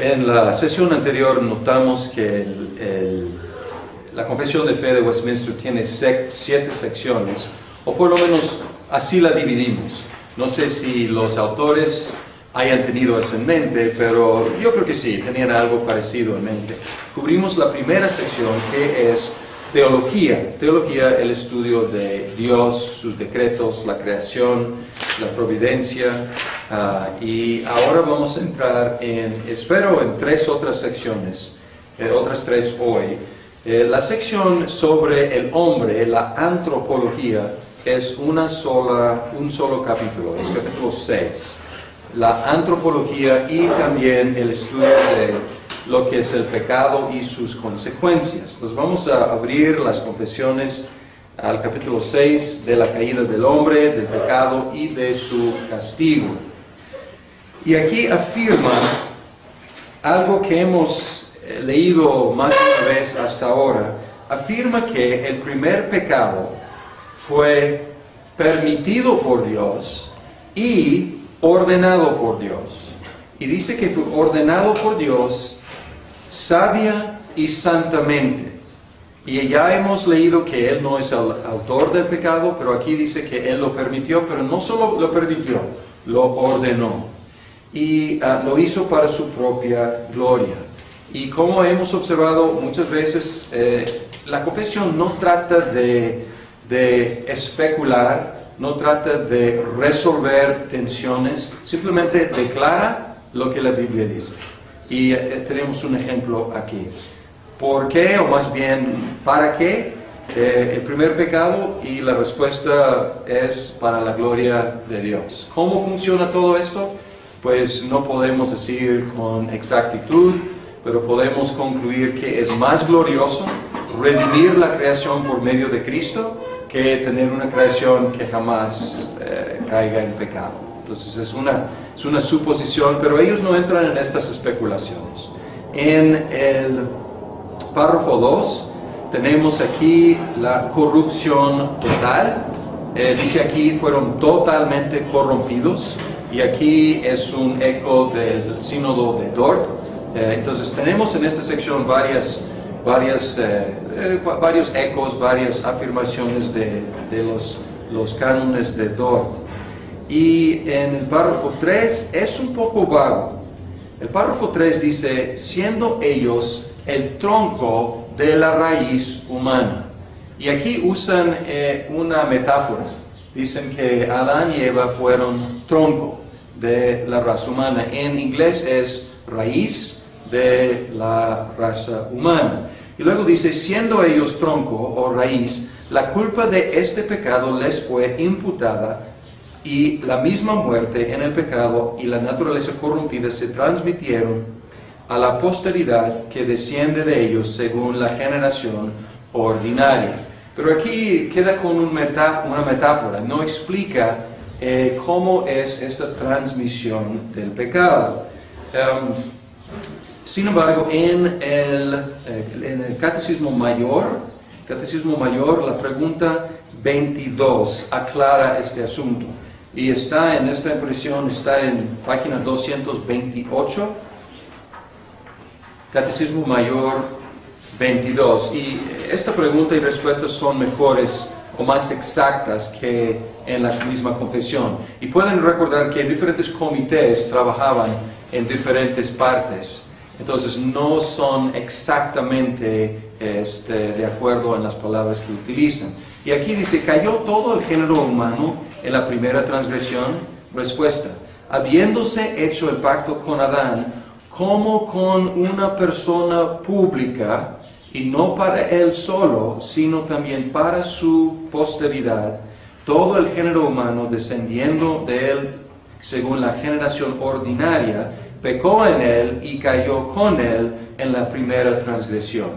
En la sesión anterior notamos que la Confesión de Fe de Westminster tiene 7 secciones, o por lo menos así la dividimos. No sé si los autores hayan tenido eso en mente, pero yo creo que sí, tenían algo parecido en mente. Cubrimos la primera sección, que es teología. Teología, el estudio de Dios, sus decretos, la creación, la providencia. Y ahora vamos a entrar espero en 3 otras secciones, otras 3 hoy. La sección sobre el hombre, la antropología, es un solo capítulo, es capítulo 6. La antropología y también el estudio de lo que es el pecado y sus consecuencias. Nos vamos a abrir las confesiones al capítulo 6 de la caída del hombre, del pecado y de su castigo. Y aquí afirma algo que hemos leído más de una vez hasta ahora. Afirma que el primer pecado fue permitido por Dios y ordenado por Dios. Y dice que fue ordenado por Dios sabia y santamente. Y ya hemos leído que Él no es el autor del pecado, pero aquí dice que Él lo permitió, pero no solo lo permitió, lo ordenó. Y lo hizo para su propia gloria. Y como hemos observado muchas veces, la confesión no trata de especular, no trata de resolver tensiones, simplemente declara lo que la Biblia dice. Y tenemos un ejemplo aquí. ¿Por qué? O más bien, ¿para qué? El primer pecado, y la respuesta es para la gloria de Dios. ¿Cómo funciona todo esto? Pues no podemos decir con exactitud, pero podemos concluir que es más glorioso redimir la creación por medio de Cristo que tener una creación que jamás caiga en pecado. Entonces es una suposición, pero ellos no entran en estas especulaciones. En el párrafo 2 tenemos aquí la corrupción total. Dice aquí fueron totalmente corrompidos, y aquí es un eco del sínodo de Dort. Entonces tenemos en esta sección varios ecos, varias afirmaciones de los cánones de Dort. Y en el párrafo 3 es un poco vago. El párrafo 3 dice, siendo ellos el tronco de la raíz humana. Y aquí usan una metáfora. Dicen que Adán y Eva fueron tronco de la raza humana. En inglés es raíz de la raza humana. Y luego dice, siendo ellos tronco o raíz, la culpa de este pecado les fue imputada, y la misma muerte en el pecado y la naturaleza corrompida se transmitieron a la posteridad que desciende de ellos según la generación ordinaria. Pero aquí queda con una metáfora, no explica cómo es esta transmisión del pecado. Sin embargo, en el Catecismo Mayor, la pregunta 22 aclara este asunto. Y está en esta impresión, está en página 228, Catecismo Mayor 22. Y esta pregunta y respuesta son mejores o más exactas que en la misma confesión. Y pueden recordar que diferentes comités trabajaban en diferentes partes. Entonces no son exactamente de acuerdo en las palabras que utilizan. Y aquí dice, cayó todo el género humano en la primera transgresión. Respuesta, habiéndose hecho el pacto con Adán, como con una persona pública, y no para él solo, sino también para su posteridad, todo el género humano descendiendo de él según la generación ordinaria, pecó en él y cayó con él en la primera transgresión.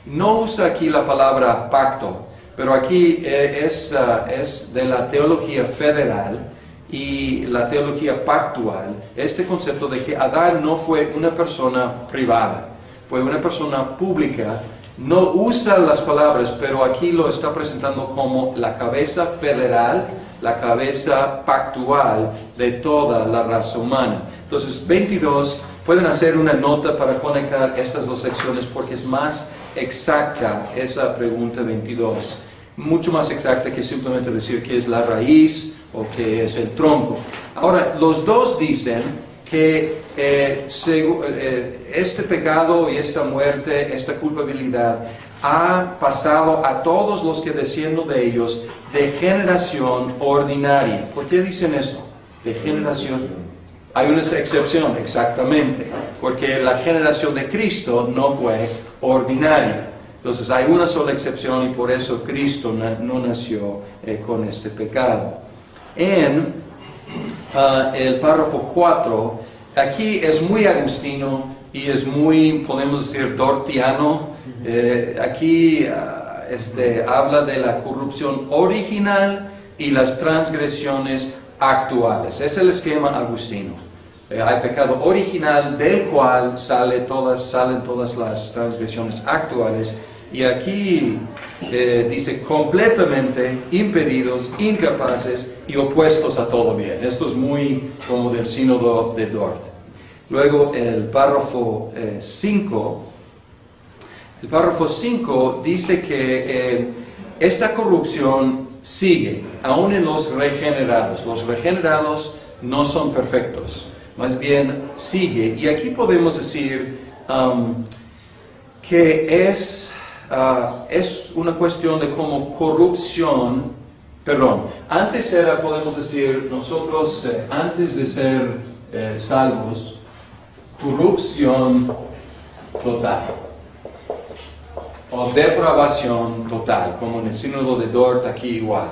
No usa aquí la palabra pacto, pero aquí es de la teología federal y la teología pactual, este concepto de que Adán no fue una persona privada, fue una persona pública. No usa las palabras, pero aquí lo está presentando como la cabeza federal, la cabeza pactual de toda la raza humana. Entonces, 22 Pueden hacer una nota para conectar estas dos secciones porque es más exacta esa pregunta 22. Mucho más exacta que simplemente decir qué es la raíz o qué es el tronco. Ahora, los dos dicen que este pecado y esta muerte, esta culpabilidad, ha pasado a todos los que descienden de ellos de generación ordinaria. ¿Por qué dicen esto? De generación. Hay una excepción, exactamente, porque la generación de Cristo no fue ordinaria. Entonces hay una sola excepción y por eso Cristo no nació con este pecado. En el párrafo 4, aquí es muy agustino y es muy, podemos decir, dortiano. Aquí habla de la corrupción original y las transgresiones actuales. Es el esquema agustino. Hay pecado original del cual salen todas las transgresiones actuales. Y aquí dice completamente impedidos, incapaces y opuestos a todo bien. Esto es muy como del sínodo de Dort. Luego el párrafo 5. El párrafo 5 dice que esta corrupción sigue, aún en los regenerados. Los regenerados no son perfectos, más bien sigue. Y aquí podemos decir que es una cuestión de cómo corrupción, antes era, podemos decir, nosotros antes de ser salvos, corrupción total. O depravación total, como en el sínodo de Dort aquí igual.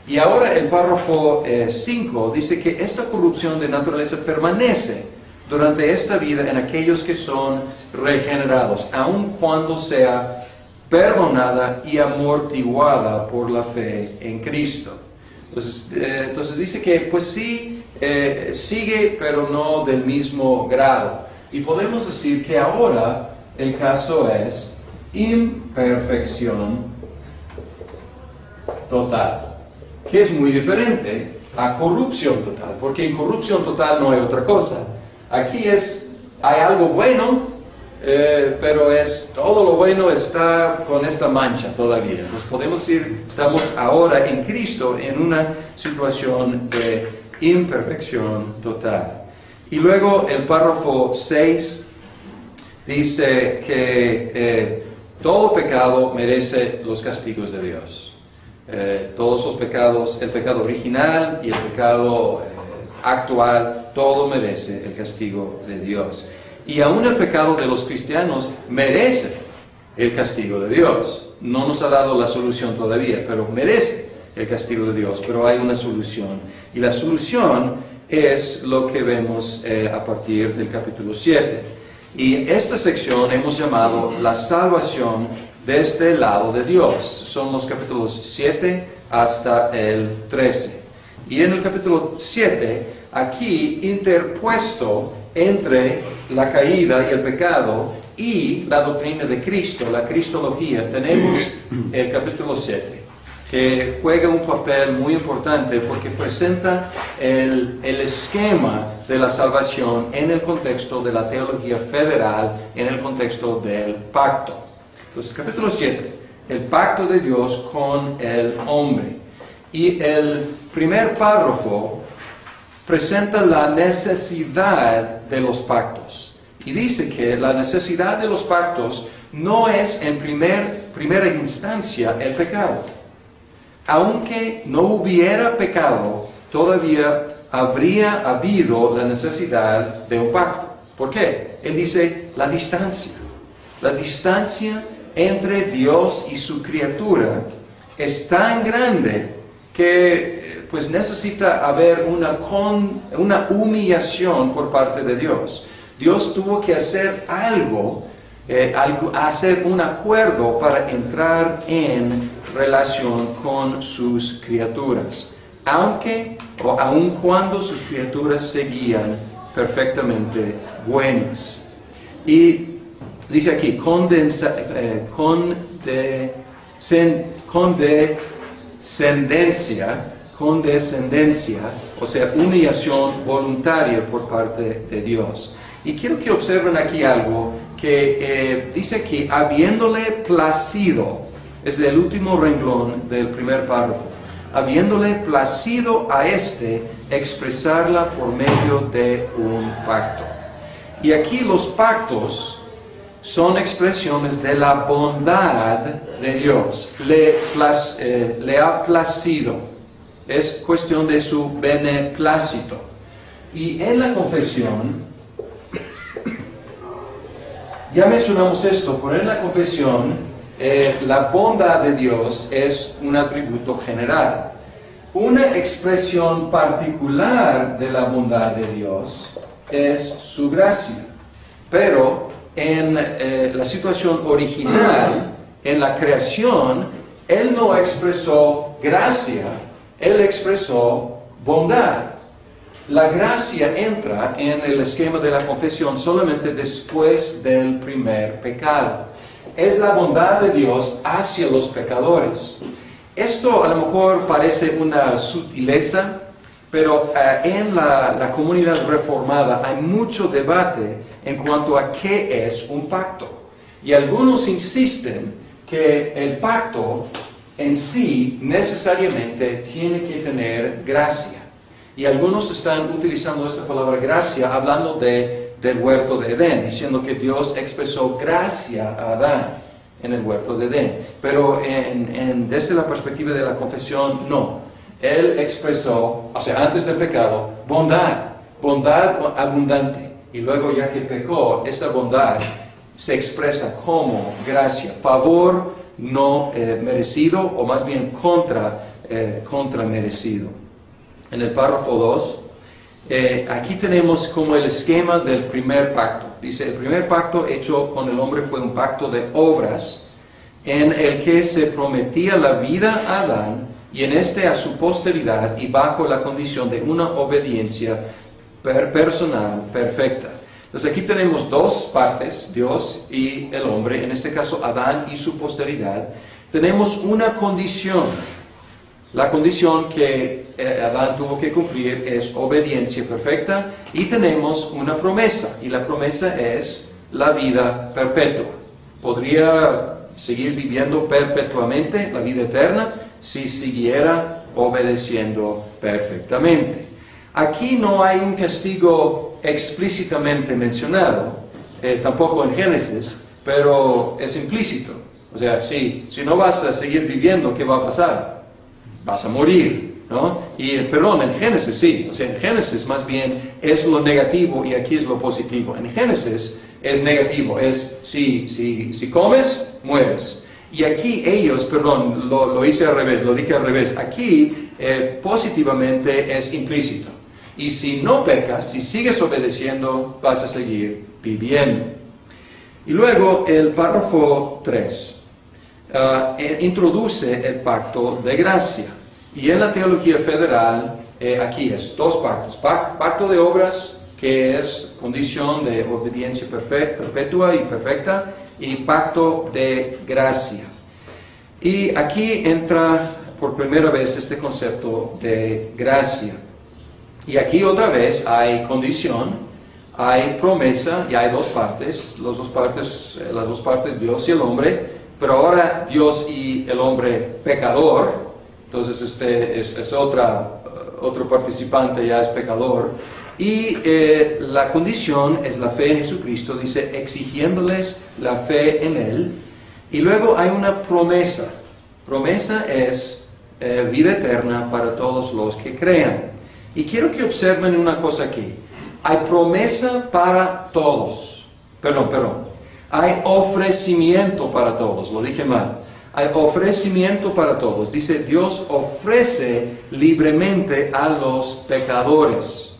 Y ahora el párrafo 5 dice que esta corrupción de naturaleza permanece durante esta vida en aquellos que son regenerados, aun cuando sea perdonada y amortiguada por la fe en Cristo. Entonces dice que pues sí, sigue, pero no del mismo grado. Y podemos decir que ahora el caso es imperfección total, que es muy diferente a corrupción total, porque en corrupción total no hay otra cosa. Aquí hay algo bueno, pero todo lo bueno está con esta mancha todavía. Pues podemos decir, estamos ahora en Cristo en una situación de imperfección total. Y luego el párrafo 6 dice que todo pecado merece los castigos de Dios. Todos los pecados, el pecado original y el pecado actual, todo merece el castigo de Dios. Y aún el pecado de los cristianos merece el castigo de Dios. No nos ha dado la solución todavía, pero merece el castigo de Dios. Pero hay una solución. Y la solución es lo que vemos a partir del capítulo 7. Y esta sección hemos llamado la salvación desde el lado de Dios. Son los capítulos 7 hasta el 13. Y en el capítulo 7, aquí interpuesto entre la caída y el pecado y la doctrina de Cristo, la cristología, tenemos el capítulo 7, que juega un papel muy importante porque presenta el esquema de la salvación en el contexto de la teología federal, en el contexto del pacto. Entonces, capítulo 7, el pacto de Dios con el hombre. Y el primer párrafo presenta la necesidad de los pactos. Y dice que la necesidad de los pactos no es en primera instancia el pecado. Aunque no hubiera pecado, todavía habría habido la necesidad de un pacto. ¿Por qué? Él dice la distancia. La distancia entre Dios y su criatura es tan grande que pues necesita haber una humillación por parte de Dios. Dios tuvo que hacer algo, hacer un acuerdo para entrar en relación con sus criaturas, aun cuando sus criaturas seguían perfectamente buenas. Y dice aquí, condescendencia, o sea, humillación voluntaria por parte de Dios. Y quiero que observen aquí algo que dice que habiéndole placido, es el último renglón del primer párrafo, habiéndole placido a expresarla por medio de un pacto. Y aquí los pactos son expresiones de la bondad de Dios. Le ha placido. Es cuestión de su beneplácito. Y en la confesión, ya mencionamos esto, pero en la confesión, la bondad de Dios es un atributo general. Una expresión particular de la bondad de Dios es su gracia. Pero en la situación original, en la creación, Él no expresó gracia, Él expresó bondad. La gracia entra en el esquema de la confesión solamente después del primer pecado. Es la bondad de Dios hacia los pecadores. Esto a lo mejor parece una sutileza, pero en la comunidad reformada hay mucho debate en cuanto a qué es un pacto. Y algunos insisten que el pacto en sí necesariamente tiene que tener gracia. Y algunos están utilizando esta palabra gracia hablando del huerto de Edén, diciendo que Dios expresó gracia a Adán en el huerto de Edén. Pero desde la perspectiva de la confesión, no. Él expresó, o sea, antes del pecado, bondad abundante. Y luego, ya que pecó, esta bondad se expresa como gracia, favor no merecido, o más bien contra merecido. En el párrafo 2, aquí tenemos como el esquema del primer pacto. Dice, el primer pacto hecho con el hombre fue un pacto de obras, en el que se prometía la vida a Adán, y en a su posteridad, y bajo la condición de una obediencia personal perfecta. Entonces aquí tenemos dos partes, Dios y el hombre, en este caso Adán y su posteridad. Tenemos una condición. La condición que Adán tuvo que cumplir es obediencia perfecta, y tenemos una promesa, y la promesa es la vida perpetua. Podría seguir viviendo perpetuamente la vida eterna si siguiera obedeciendo perfectamente. Aquí no hay un castigo explícitamente mencionado, tampoco en Génesis, pero es implícito. O sea, si no vas a seguir viviendo, ¿qué va a pasar? Vas a morir, ¿no? Perdón, en Génesis sí, o sea, en Génesis más bien es lo negativo y aquí es lo positivo. En Génesis es negativo, es si comes, mueres. Y aquí ellos, perdón, lo hice al revés, lo dije al revés. Aquí positivamente es implícito. Y si no pecas, si sigues obedeciendo, vas a seguir viviendo. Y luego el párrafo 3. Introduce el pacto de gracia. Y en la teología federal, aquí es dos pactos. Pacto de obras, que es condición de obediencia perpetua y perfecta, y pacto de gracia. Y aquí entra por primera vez este concepto de gracia. Y aquí otra vez hay condición, hay promesa y hay dos partes, las dos partes, Dios y el hombre. Pero ahora Dios y el hombre pecador, entonces es otro participante, ya es pecador. Y la condición es la fe en Jesucristo, dice, exigiéndoles la fe en Él. Y luego hay una promesa. Promesa es vida eterna para todos los que crean. Y quiero que observen una cosa aquí. Hay promesa para todos. Perdón. Hay ofrecimiento para todos, lo dije mal. Hay ofrecimiento para todos. Dice, Dios ofrece libremente a los pecadores.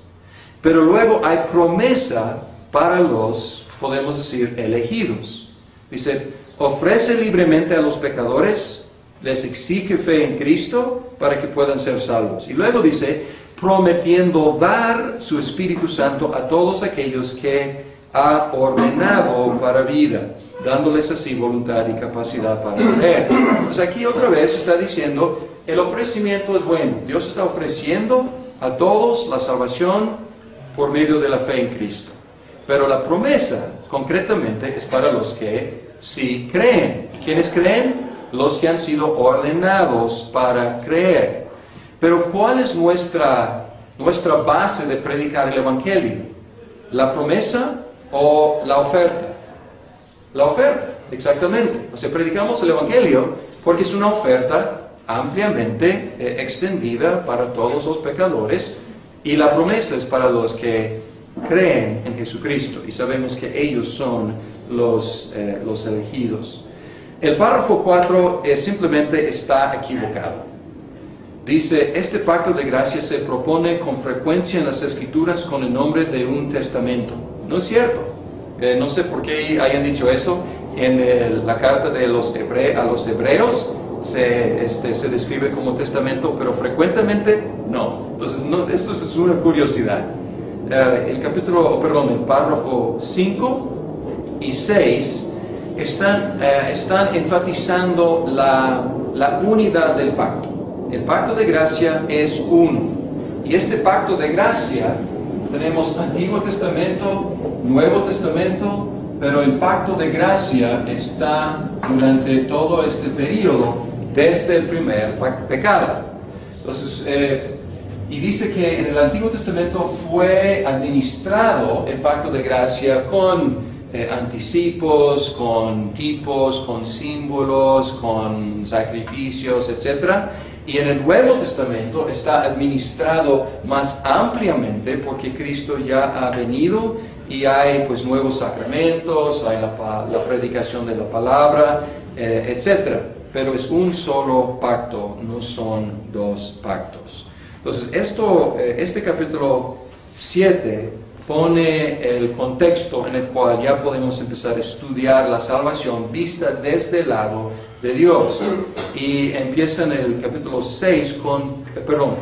Pero luego hay promesa para los, podemos decir, elegidos. Dice, ofrece libremente a los pecadores, les exige fe en Cristo para que puedan ser salvos. Y luego dice, prometiendo dar su Espíritu Santo a todos aquellos que ha ordenado para vida, dándoles así voluntad y capacidad para creer. Pues aquí otra vez está diciendo, el ofrecimiento es bueno. Dios está ofreciendo a todos la salvación por medio de la fe en Cristo. pero la promesa concretamente es para los que sí creen. ¿Y quiénes creen? Los que han sido ordenados para creer. Pero ¿cuál es nuestra base de predicar el Evangelio? ¿La promesa o la oferta? La oferta, exactamente. O sea, predicamos el Evangelio porque es una oferta ampliamente extendida para todos los pecadores, y la promesa es para los que creen en Jesucristo, y sabemos que ellos son los elegidos. El párrafo 4 simplemente está equivocado. Dice, este pacto de gracia se propone con frecuencia en las Escrituras con el nombre de un testamento. No es cierto. No sé por qué hayan dicho eso. En la carta de a los hebreos se describe como testamento, pero frecuentemente no. Entonces, esto es una curiosidad. El párrafo 5 y 6 están enfatizando la unidad del pacto. El pacto de gracia es uno. Y este pacto de gracia, tenemos Antiguo Testamento, Nuevo Testamento, pero el pacto de gracia está durante todo este periodo, desde el primer pecado. Entonces, y dice que en el Antiguo Testamento fue administrado el pacto de gracia con anticipos, con tipos, con símbolos, con sacrificios, etc. Y en el Nuevo Testamento está administrado más ampliamente porque Cristo ya ha venido y hay pues nuevos sacramentos, hay la predicación de la palabra, etc. Pero es un solo pacto, no son dos pactos. Entonces, este capítulo 7 pone el contexto en el cual ya podemos empezar a estudiar la salvación vista desde el lado de Dios. Y empieza en el capítulo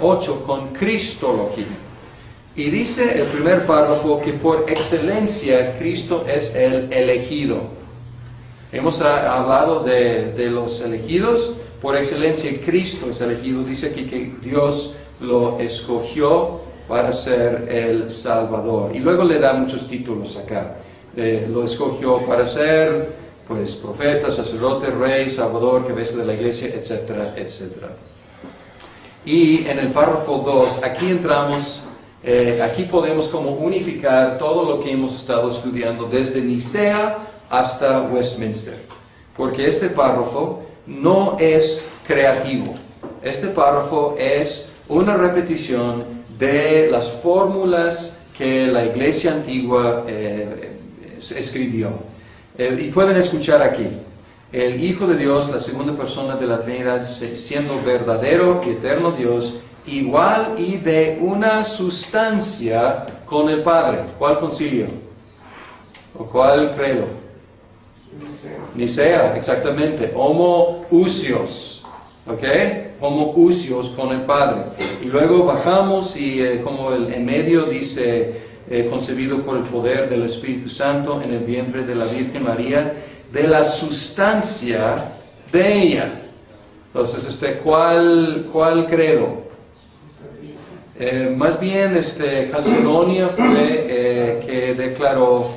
8 con Cristología. Y dice el primer párrafo que por excelencia Cristo es el elegido. Hemos hablado de los elegidos. Por excelencia Cristo es elegido. Dice aquí que Dios lo escogió para ser el Salvador. Y luego le da muchos títulos acá. Lo escogió para ser pues profeta, sacerdote, rey, salvador, cabeza de la iglesia, etcétera, etcétera. Y en el párrafo 2, aquí entramos, aquí podemos como unificar todo lo que hemos estado estudiando desde Nicea hasta Westminster. Porque este párrafo no es creativo. Este párrafo es una repetición de las fórmulas que la iglesia antigua escribió. Y pueden escuchar aquí, el Hijo de Dios, la segunda persona de la Trinidad, siendo verdadero y eterno Dios, igual y de una sustancia con el Padre. ¿Cuál concilio? ¿O cuál credo? Nicea, exactamente. Homoousios, ¿ok? Homoousios con el Padre. Y luego bajamos y como en medio dice, concebido por el poder del Espíritu Santo en el vientre de la Virgen María, de la sustancia de ella. Entonces, ¿cuál credo? Más bien, Calcedonia fue que declaró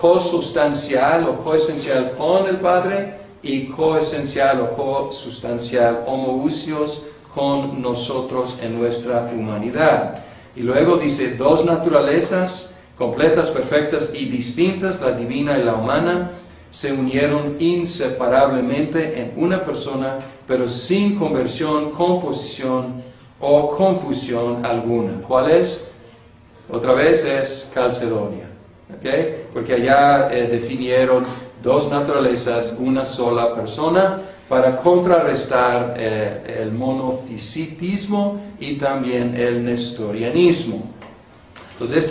cosustancial o coesencial con el Padre y coesencial o cosustancial, homoousios con nosotros en nuestra humanidad. Y luego dice, dos naturalezas completas, perfectas y distintas, la divina y la humana, se unieron inseparablemente en una persona, pero sin conversión, composición o confusión alguna. ¿Cuál es? Otra vez es Calcedonia, ¿okay? Porque allá definieron dos naturalezas, una sola persona, para contrarrestar el monofisitismo y también el nestorianismo. Entonces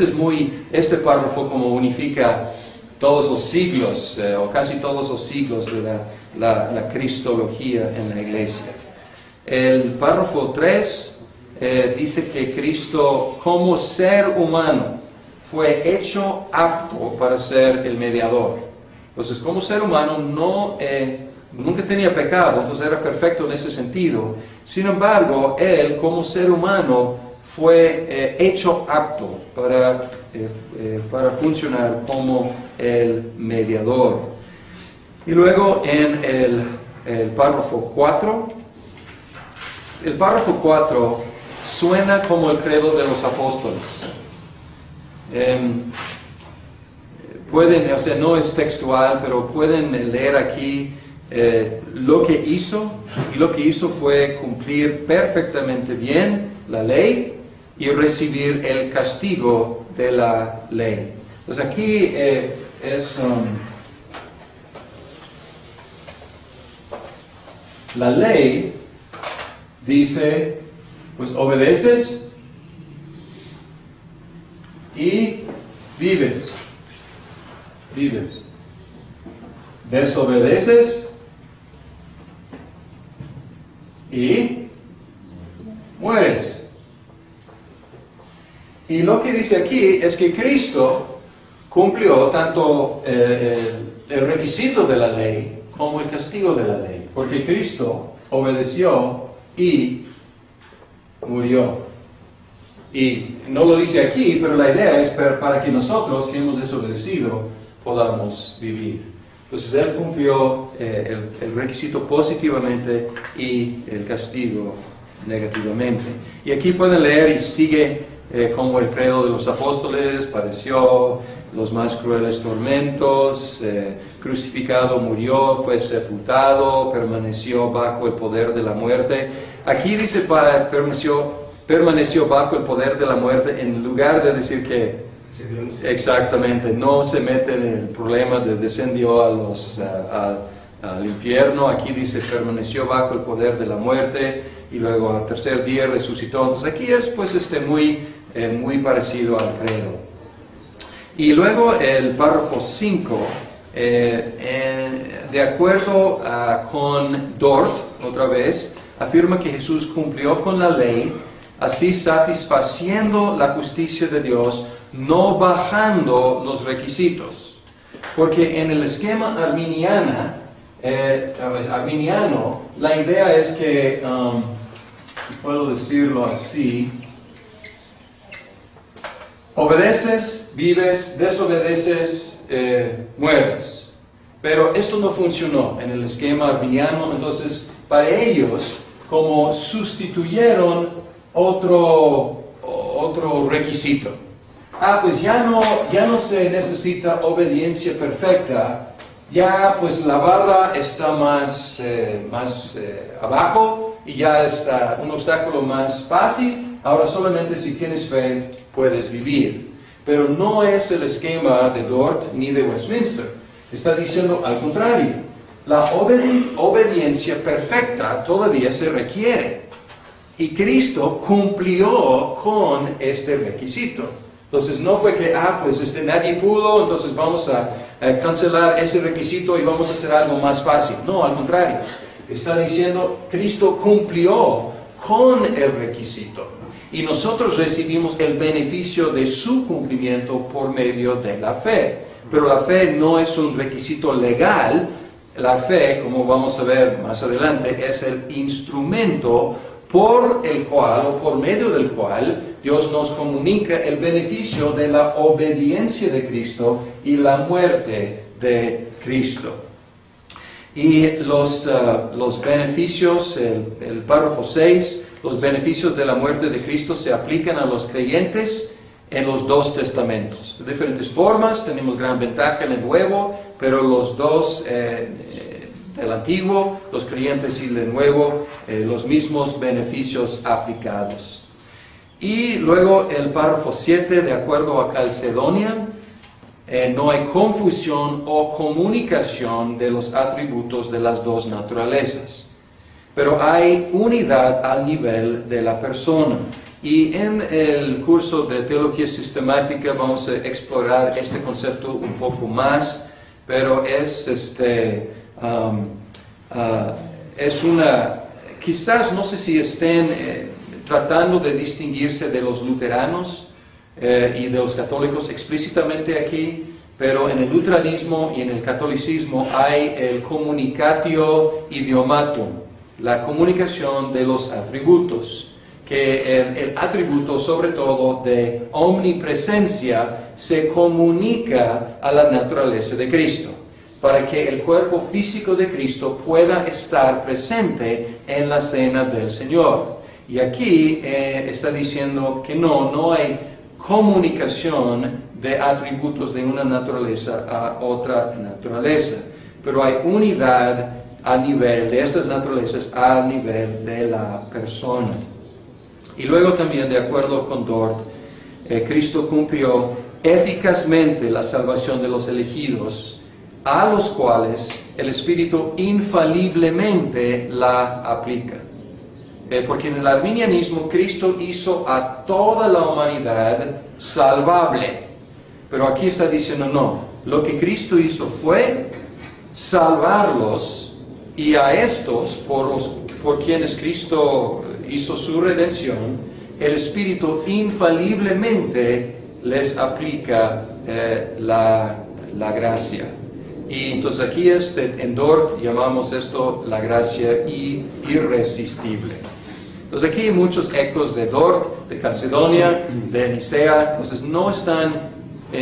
este párrafo como unifica todos los siglos, o casi todos los siglos de la cristología en la iglesia. El párrafo 3 dice que Cristo como ser humano fue hecho apto para ser el mediador. Entonces como ser humano nunca tenía pecado, entonces era perfecto en ese sentido. Sin embargo, Él como ser humano fue hecho apto para para funcionar como el mediador. Y luego en el párrafo 4, el párrafo 4 suena como el credo de los apóstoles. Pueden, o sea, no es textual, pero pueden leer aquí lo que hizo, y lo que hizo fue cumplir perfectamente bien la ley y recibir el castigo de la ley. Pues aquí la ley dice, pues obedeces y vives. Desobedeces y mueres. Y lo que dice aquí es que Cristo cumplió tanto el requisito de la ley como el castigo de la ley, porque Cristo obedeció y murió. Y no lo dice aquí, pero la idea es para que nosotros que hemos desobedecido podamos vivir. Entonces Él cumplió el requisito positivamente y el castigo negativamente. Y aquí pueden leer y sigue como el credo de los apóstoles: padeció los más crueles tormentos, crucificado, murió, fue sepultado, permaneció bajo el poder de la muerte. Aquí dice permaneció bajo el poder de la muerte, en lugar de decir que exactamente, no se mete en el problema de descendió al infierno. Aquí dice permaneció bajo el poder de la muerte y luego al tercer día resucitó. Entonces aquí es pues muy parecido al credo. Y luego el párrafo 5, de acuerdo con Dort, otra vez, afirma que Jesús cumplió con la ley, así satisfaciendo la justicia de Dios, no bajando los requisitos. Porque en el esquema arminiano, la idea es que, puedo decirlo así, obedeces, vives, desobedeces, mueres. Pero esto no funcionó en el esquema arminiano. Entonces, para ellos, como sustituyeron otro requisito. Pues ya no se necesita obediencia perfecta, ya pues la barra está más abajo y ya es un obstáculo más fácil. Ahora solamente si tienes fe puedes vivir. Pero no es el esquema de Dort ni de Westminster. Está diciendo al contrario. La obediencia perfecta todavía se requiere. Y Cristo cumplió con este requisito. Entonces no fue que, pues nadie pudo, entonces vamos a cancelar ese requisito y vamos a hacer algo más fácil. No, al contrario. Está diciendo, Cristo cumplió con el requisito. Y nosotros recibimos el beneficio de su cumplimiento por medio de la fe. Pero la fe no es un requisito legal. La fe, como vamos a ver más adelante, es el instrumento por el cual, o por medio del cual, Dios nos comunica el beneficio de la obediencia de Cristo y la muerte de Cristo. Y los beneficios, el párrafo 6, los beneficios de la muerte de Cristo se aplican a los creyentes en los dos testamentos. De diferentes formas, tenemos gran ventaja en el Nuevo, pero los dos, del Antiguo, los creyentes y del Nuevo, los mismos beneficios aplicados. Y luego el párrafo 7, de acuerdo a Calcedonia, no hay confusión o comunicación de los atributos de las dos naturalezas, pero hay unidad al nivel de la persona. Y en el curso de Teología Sistemática vamos a explorar este concepto un poco más, pero quizás no sé si estén tratando de distinguirse de los luteranos y de los católicos explícitamente aquí, pero en el luteranismo y en el catolicismo hay el communicatio idiomatum, la comunicación de los atributos, que el atributo sobre todo de omnipresencia se comunica a la naturaleza de Cristo, para que el cuerpo físico de Cristo pueda estar presente en la cena del Señor. Y aquí está diciendo que no hay comunicación de atributos de una naturaleza a otra naturaleza, pero hay unidad a nivel de estas naturalezas, a nivel de la persona. Y luego también, de acuerdo con Dort, Cristo cumplió eficazmente la salvación de los elegidos, a los cuales el Espíritu infaliblemente la aplica. Porque en el arminianismo Cristo hizo a toda la humanidad salvable, pero aquí está diciendo no, lo que Cristo hizo fue salvarlos, y a estos, por quienes Cristo hizo su redención, el Espíritu infaliblemente les aplica la gracia. Y entonces aquí en Dort llamamos esto la gracia irresistible. Entonces aquí hay muchos ecos de Dort, de Calcedonia, de Nicea. Entonces no están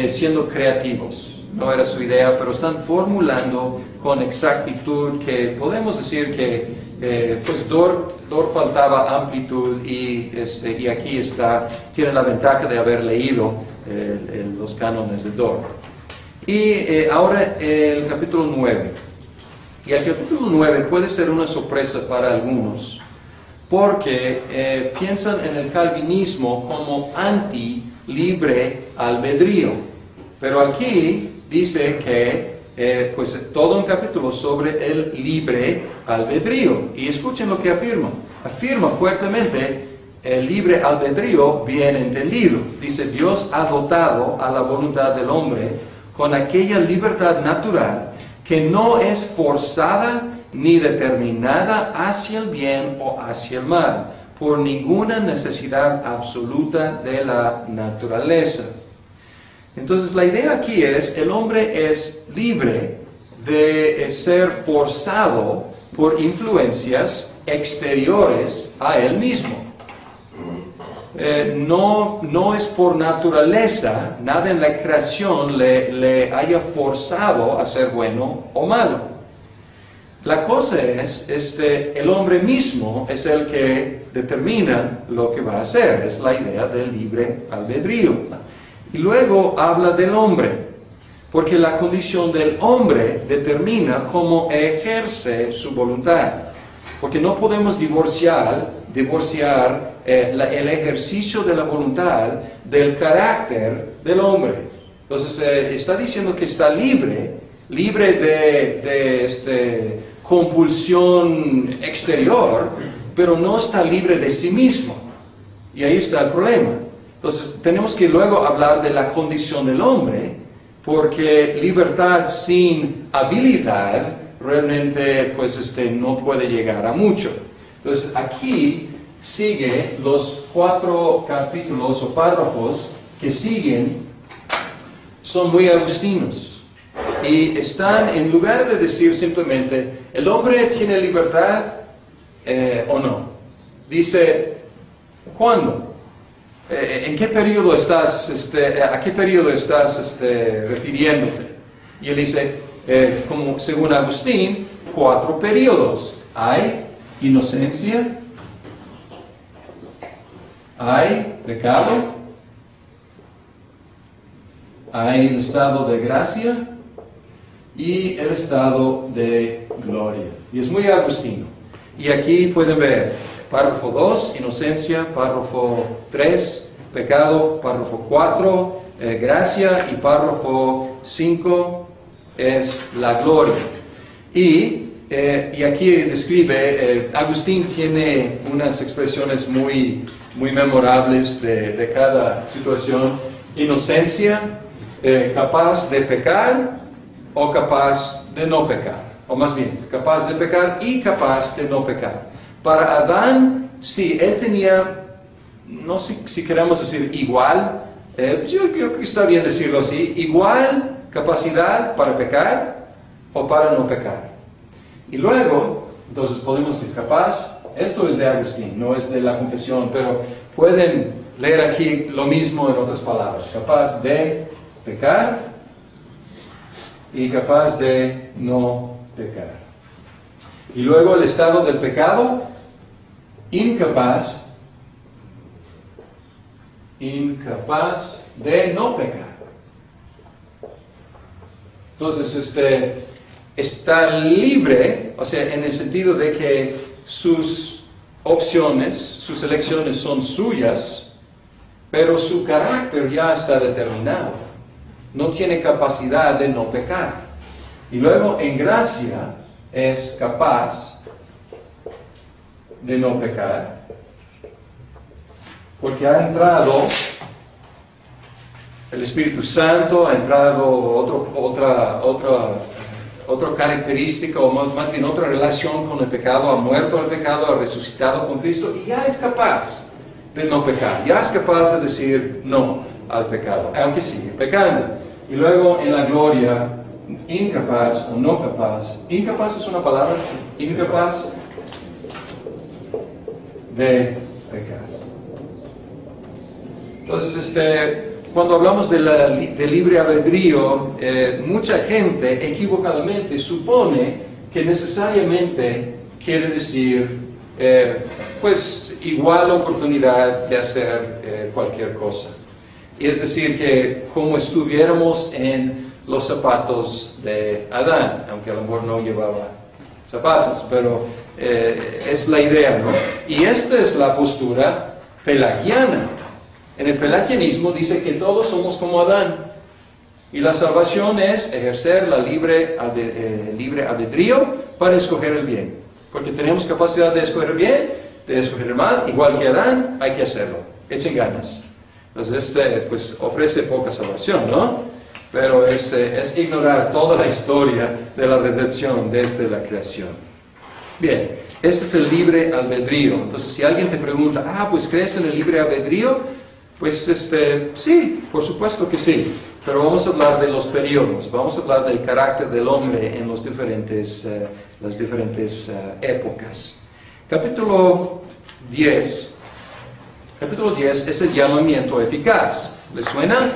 siendo creativos, no era su idea, pero están formulando con exactitud que podemos decir que pues Dort faltaba amplitud, y aquí tiene la ventaja de haber leído los cánones de Dort. Y ahora el capítulo 9. Y el capítulo 9 puede ser una sorpresa para algunos, porque piensan en el calvinismo como anti-libre albedrío. Pero aquí dice que pues todo un capítulo sobre el libre albedrío. Y escuchen lo que afirma. Afirma fuertemente el libre albedrío bien entendido. Dice: Dios ha dotado a la voluntad del hombre con aquella libertad natural que no es forzada ni determinada hacia el bien o hacia el mal, por ninguna necesidad absoluta de la naturaleza. Entonces la idea aquí es, el hombre es libre de ser forzado por influencias exteriores a él mismo. No es por naturaleza, nada en la creación le haya forzado a ser bueno o malo. La cosa es, el hombre mismo es el que determina lo que va a hacer, es la idea del libre albedrío. Y luego habla del hombre, porque la condición del hombre determina cómo ejerce su voluntad. Porque no podemos divorciar el ejercicio de la voluntad del carácter del hombre. Entonces está diciendo que está libre de compulsión exterior, pero no está libre de sí mismo. Y ahí está el problema. Entonces tenemos que luego hablar de la condición del hombre, porque libertad sin habilidad realmente pues no puede llegar a mucho. Entonces aquí sigue los 4 capítulos o párrafos que siguen, son muy agustinos, y están, en lugar de decir simplemente el hombre tiene libertad o no, dice ¿cuándo? ¿En qué periodo estás, a qué periodo estás refiriéndote? Y él dice, como según Agustín, 4 periodos. Hay inocencia, hay pecado, hay el estado de gracia y el estado de gloria. Y es muy agustino. Y aquí pueden ver párrafo 2, inocencia; párrafo 3, pecado; párrafo 4, gracia; y párrafo 5 es la gloria. Y aquí describe, Agustín tiene unas expresiones muy memorables de cada situación. Inocencia, capaz de pecar o capaz de no pecar, o más bien, capaz de pecar y capaz de no pecar. Para Adán, sí, él tenía, no sé si queremos decir igual, yo creo que está bien decirlo así, igual capacidad para pecar o para no pecar. Y luego, entonces podemos decir capaz. Esto es de Agustín, no es de la confesión, pero pueden leer aquí lo mismo en otras palabras. Capaz de pecar y capaz de no pecar. Y luego el estado del pecado, incapaz de no pecar. Entonces, está libre, o sea, en el sentido de que sus opciones, sus elecciones son suyas, pero su carácter ya está determinado. No tiene capacidad de no pecar. Y luego, en gracia, es capaz de no pecar, porque ha entrado el Espíritu Santo, ha entrado otra característica, o más bien otra relación con el pecado, ha muerto el pecado, ha resucitado con Cristo, y ya es capaz de no pecar, ya es capaz de decir no al pecado, aunque sigue pecando. Y luego en la gloria, incapaz o no capaz, incapaz es una palabra, incapaz de pecar. Entonces, cuando hablamos de libre albedrío, mucha gente equivocadamente supone que necesariamente quiere decir, pues, igual oportunidad de hacer cualquier cosa. Y es decir, que como estuviéramos en los zapatos de Adán, aunque a lo mejor no llevaba zapatos, pero es la idea, ¿no? Y esta es la postura pelagiana. En el pelagianismo dice que todos somos como Adán, y la salvación es ejercer la libre albedrío para escoger el bien, porque tenemos capacidad de escoger el bien, de escoger el mal, igual que Adán, hay que hacerlo, echen ganas. Entonces pues ofrece poca salvación, ¿no? Pero es ignorar toda la historia de la redención desde la creación. Bien, este es el libre albedrío. Entonces, si alguien te pregunta, pues ¿crees en el libre albedrío? Pues sí, por supuesto que sí, pero vamos a hablar de los periodos, vamos a hablar del carácter del hombre en las diferentes épocas. Capítulo 10 es el llamamiento eficaz. ¿Le suena?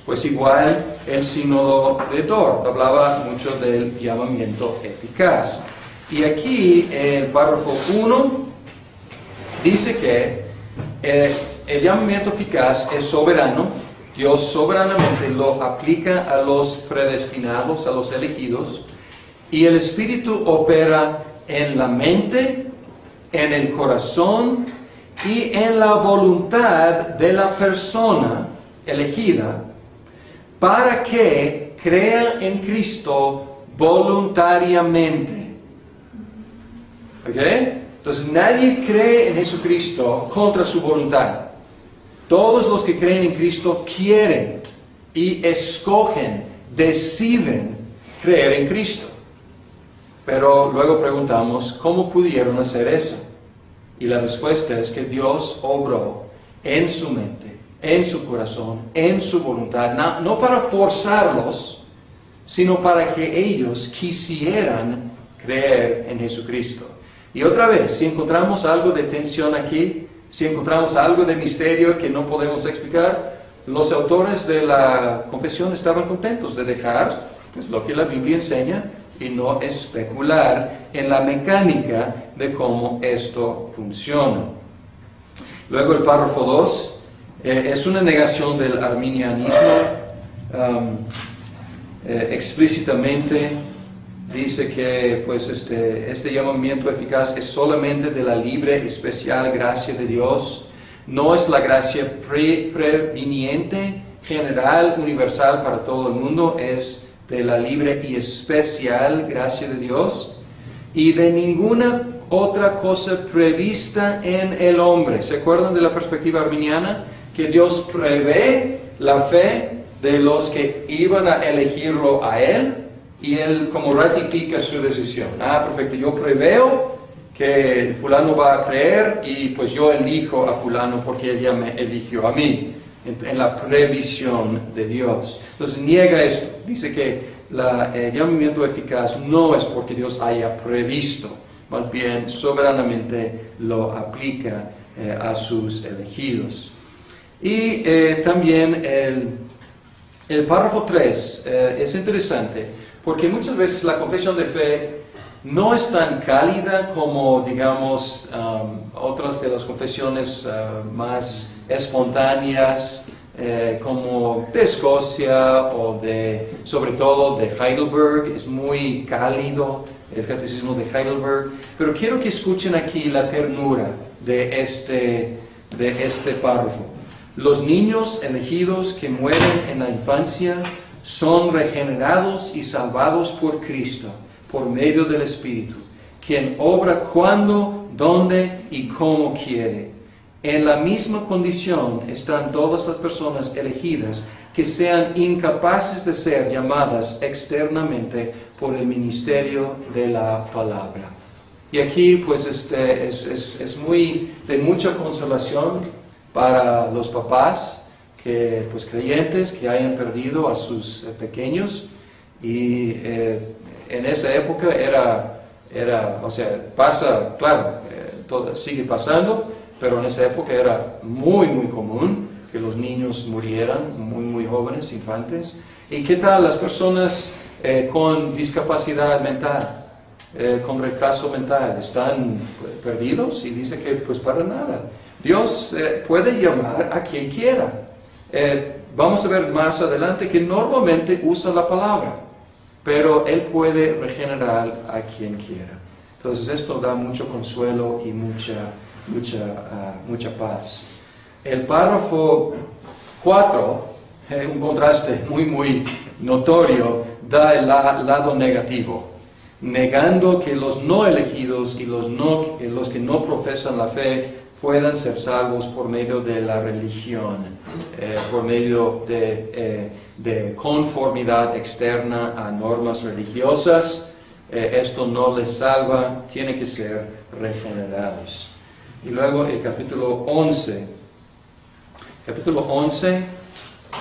Pues igual el sínodo de Dort hablaba mucho del llamamiento eficaz. Y aquí el párrafo 1 dice que el llamamiento eficaz es soberano. Dios soberanamente lo aplica a los predestinados, a los elegidos, y el Espíritu opera en la mente, en el corazón y en la voluntad de la persona elegida para que crea en Cristo voluntariamente. ¿Ok? Entonces nadie cree en Jesucristo contra su voluntad. Todos los que creen en Cristo quieren y escogen, deciden creer en Cristo. Pero luego preguntamos, ¿cómo pudieron hacer eso? Y la respuesta es que Dios obró en su mente, en su corazón, en su voluntad, no para forzarlos, sino para que ellos quisieran creer en Jesucristo. Y otra vez, si encontramos algo de tensión aquí, si encontramos algo de misterio que no podemos explicar, los autores de la confesión estaban contentos de dejar pues, lo que la Biblia enseña y no especular en la mecánica de cómo esto funciona. Luego el párrafo 2 es una negación del arminianismo. Explícitamente dice que pues, este llamamiento eficaz es solamente de la libre y especial gracia de Dios. No es la gracia preveniente, general, universal para todo el mundo. Es de la libre y especial gracia de Dios. Y de ninguna otra cosa prevista en el hombre. ¿Se acuerdan de la perspectiva arminiana? Que Dios prevé la fe de los que iban a elegirlo a Él. Y Él como ratifica su decisión. Perfecto, yo preveo que fulano va a creer y pues yo elijo a fulano porque Él ya me eligió a mí, en la previsión de Dios. Entonces niega esto, dice que el llamamiento eficaz no es porque Dios haya previsto, más bien soberanamente lo aplica a sus elegidos. Y también El párrafo 3 es interesante porque muchas veces la confesión de fe no es tan cálida como, digamos, otras de las confesiones más espontáneas, como de Escocia o sobre todo de Heidelberg. Es muy cálido el catecismo de Heidelberg, pero quiero que escuchen aquí la ternura de este párrafo. Los niños elegidos que mueren en la infancia son regenerados y salvados por Cristo, por medio del Espíritu, quien obra cuando, dónde y cómo quiere. En la misma condición están todas las personas elegidas que sean incapaces de ser llamadas externamente por el ministerio de la palabra. Y aquí pues es muy de mucha consolación para los papás pues creyentes que hayan perdido a sus pequeños, y en esa época o sea, pasa, claro, todo sigue pasando, pero en esa época era muy común que los niños murieran muy jóvenes, infantes. ¿Y qué tal las personas con discapacidad mental, con retraso mental? ¿Están perdidos? Y dice que pues para nada. Dios puede llamar a quien quiera. Vamos a ver más adelante que normalmente usa la palabra, pero Él puede regenerar a quien quiera. Entonces esto da mucho consuelo y mucha paz. El párrafo 4, un contraste muy notorio, da el lado negativo, negando que los no elegidos y los que no profesan la fe puedan ser salvos por medio de la religión, por medio de conformidad externa a normas religiosas. Esto no les salva, tienen que ser regenerados. Y luego el capítulo 11. Capítulo 11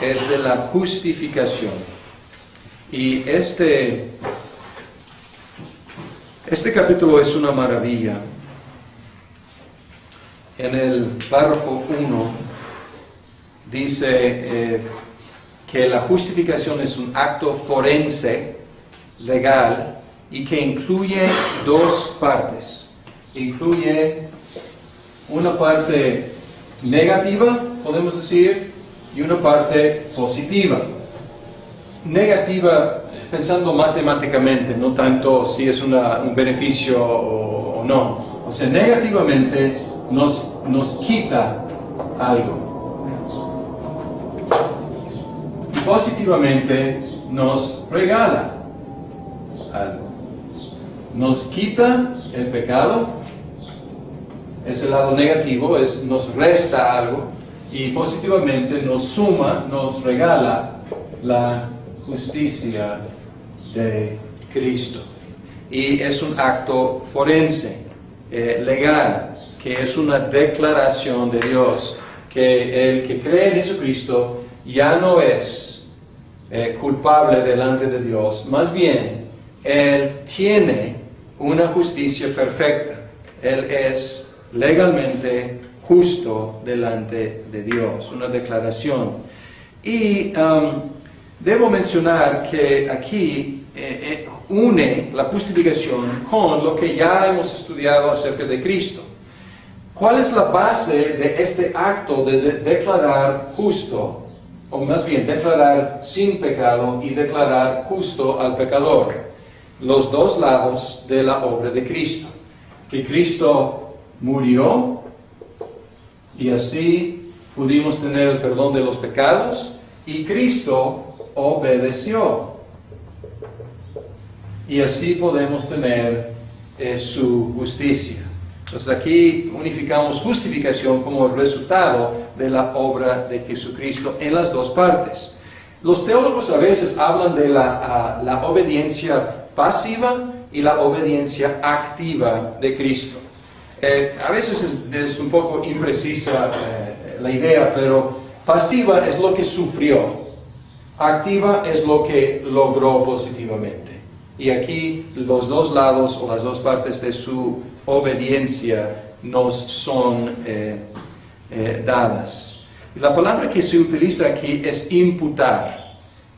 es de la justificación. Y este capítulo es una maravilla. En el párrafo 1 dice que la justificación es un acto forense, legal, y que incluye dos partes. Incluye una parte negativa, podemos decir, y una parte positiva. Negativa, pensando matemáticamente, no tanto si es un beneficio o no. O sea, negativamente nos quita algo. Y positivamente nos regala algo. Nos quita el pecado, ese lado negativo, nos resta algo, y positivamente nos suma, nos regala la justicia de Cristo. Y es un acto forense, legal, que es una declaración de Dios, que el que cree en Jesucristo ya no es culpable delante de Dios, más bien, Él tiene una justicia perfecta. Él es legalmente justo delante de Dios, una declaración. Y debo mencionar que aquí une la justificación con lo que ya hemos estudiado acerca de Cristo. ¿Cuál es la base de este acto de declarar justo, o más bien declarar sin pecado y declarar justo al pecador? Los dos lados de la obra de Cristo. Que Cristo murió y así pudimos tener el perdón de los pecados, y Cristo obedeció y así podemos tener su justicia. Entonces aquí unificamos justificación como resultado de la obra de Jesucristo en las dos partes. Los teólogos a veces hablan de la obediencia pasiva y la obediencia activa de Cristo. A veces es un poco imprecisa la idea, pero pasiva es lo que sufrió, activa es lo que logró positivamente. Y aquí los dos lados o las dos partes de su obediencia nos son dadas. La palabra que se utiliza aquí es imputar.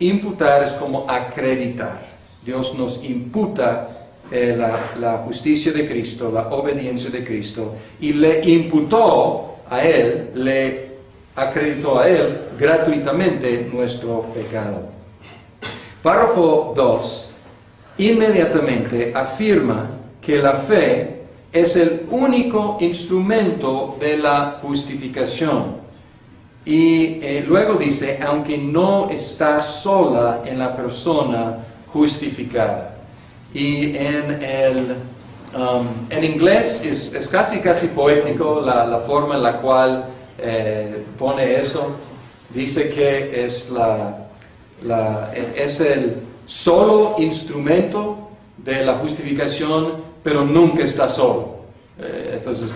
Imputar es como acreditar. Dios nos imputa la justicia de Cristo, la obediencia de Cristo, y le imputó a Él, le acreditó a Él gratuitamente nuestro pecado. Párrafo 2, inmediatamente afirma que la fe es el único instrumento de la justificación. Y luego dice, aunque no está sola en la persona justificada. Y en inglés es casi poético la forma en la cual pone eso. Dice que es el solo instrumento de la justificación, pero nunca está solo. Entonces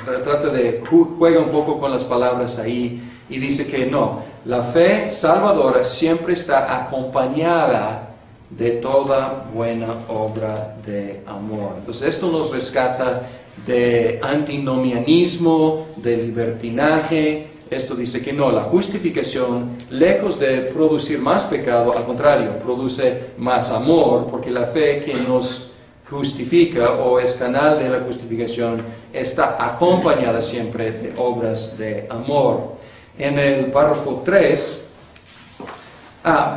juega un poco con las palabras ahí y dice que no, la fe salvadora siempre está acompañada de toda buena obra de amor. Entonces esto nos rescata de antinomianismo, de libertinaje. Esto dice que no, la justificación, lejos de producir más pecado, al contrario, produce más amor, porque la fe que nos justifica o es canal de la justificación está acompañada siempre de obras de amor. En el párrafo 3,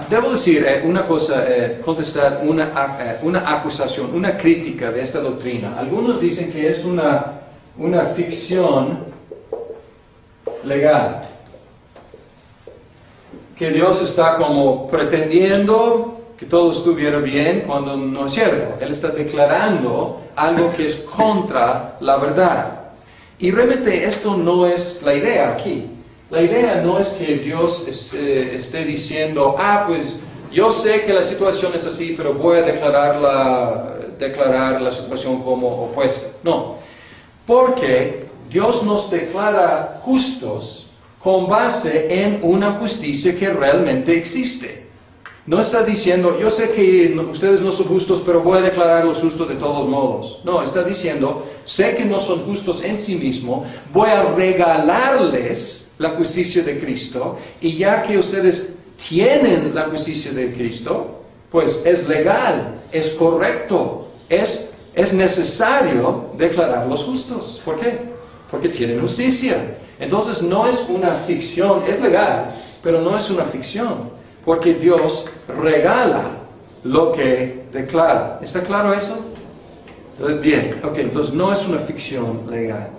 debo decir una cosa, contestar una acusación, una crítica de esta doctrina. Algunos dicen que es una ficción legal, que Dios está como pretendiendo que todo estuviera bien cuando no es cierto. Él está declarando algo que es contra la verdad. Y realmente esto no es la idea aquí. La idea no es que Dios esté diciendo, pues yo sé que la situación es así, pero voy a declarar la situación como opuesta. No, porque Dios nos declara justos con base en una justicia que realmente existe. No está diciendo, yo sé que ustedes no son justos, pero voy a declararlos justos de todos modos. No, está diciendo, sé que no son justos en sí mismos, voy a regalarles la justicia de Cristo, y ya que ustedes tienen la justicia de Cristo, pues es legal, es correcto, es necesario declararlos justos. ¿Por qué? Porque tienen justicia. Entonces no es una ficción, es legal, pero no es una ficción, porque Dios regala lo que declara. ¿Está claro eso? Entonces, bien, entonces no es una ficción legal.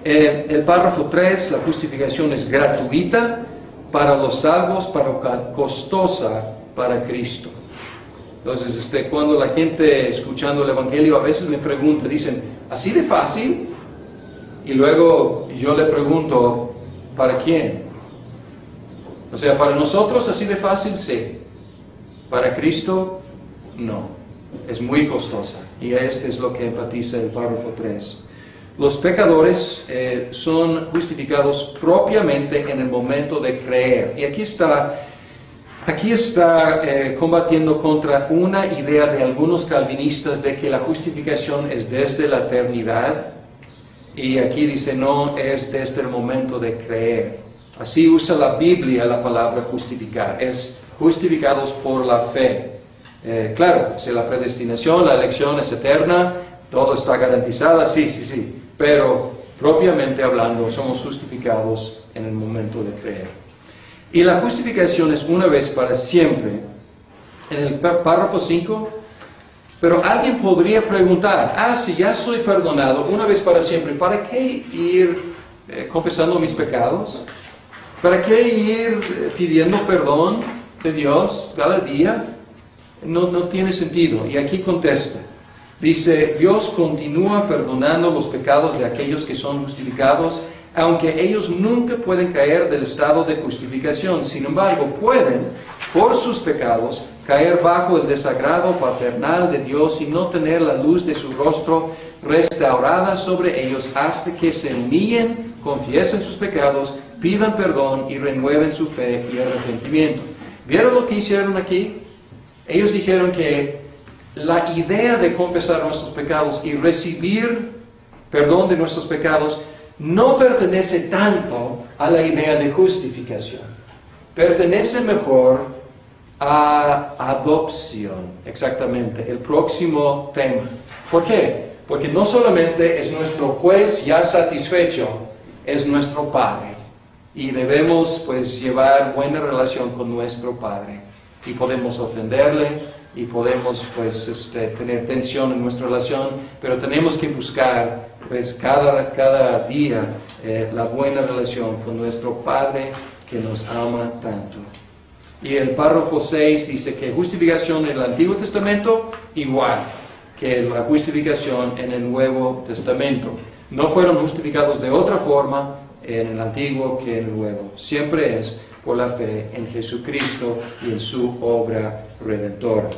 El párrafo 3, la justificación es gratuita para los salvos, pero costosa para Cristo. Entonces, cuando la gente escuchando el Evangelio a veces me pregunta, dicen, ¿así de fácil? Y luego yo le pregunto, ¿para quién? O sea, para nosotros así de fácil, sí. Para Cristo, no. Es muy costosa. Y este es lo que enfatiza el párrafo 3. Los pecadores son justificados propiamente en el momento de creer. Y aquí está combatiendo contra una idea de algunos calvinistas de que la justificación es desde la eternidad. Y aquí dice, no, es desde el momento de creer. Así usa la Biblia la palabra justificar. Es justificados por la fe. Claro, si la predestinación, la elección es eterna, todo está garantizado, sí. Pero propiamente hablando, somos justificados en el momento de creer. Y la justificación es una vez para siempre. En el párrafo 5, pero alguien podría preguntar, si ya soy perdonado una vez para siempre, ¿para qué ir confesando mis pecados? ¿Para qué ir pidiendo perdón de Dios cada día? No tiene sentido. Y aquí contesta. Dice, Dios continúa perdonando los pecados de aquellos que son justificados, aunque ellos nunca pueden caer del estado de justificación. Sin embargo, pueden, por sus pecados, caer bajo el desagrado paternal de Dios y no tener la luz de su rostro restaurada sobre ellos hasta que se humillen, confiesen sus pecados, pidan perdón y renueven su fe y arrepentimiento. ¿Vieron lo que hicieron aquí? Ellos dijeron que la idea de confesar nuestros pecados y recibir perdón de nuestros pecados no pertenece tanto a la idea de justificación. Pertenece mejor Adopción, exactamente, el próximo tema. ¿Por qué? Porque no solamente es nuestro juez ya satisfecho, es nuestro Padre. Y debemos pues llevar buena relación con nuestro Padre. Y podemos ofenderle, y podemos pues tener tensión en nuestra relación, pero tenemos que buscar pues cada día la buena relación con nuestro Padre que nos ama tanto. Y el párrafo 6 dice que justificación en el Antiguo Testamento igual que la justificación en el Nuevo Testamento. No fueron justificados de otra forma en el Antiguo que en el Nuevo. Siempre es por la fe en Jesucristo y en su obra redentora.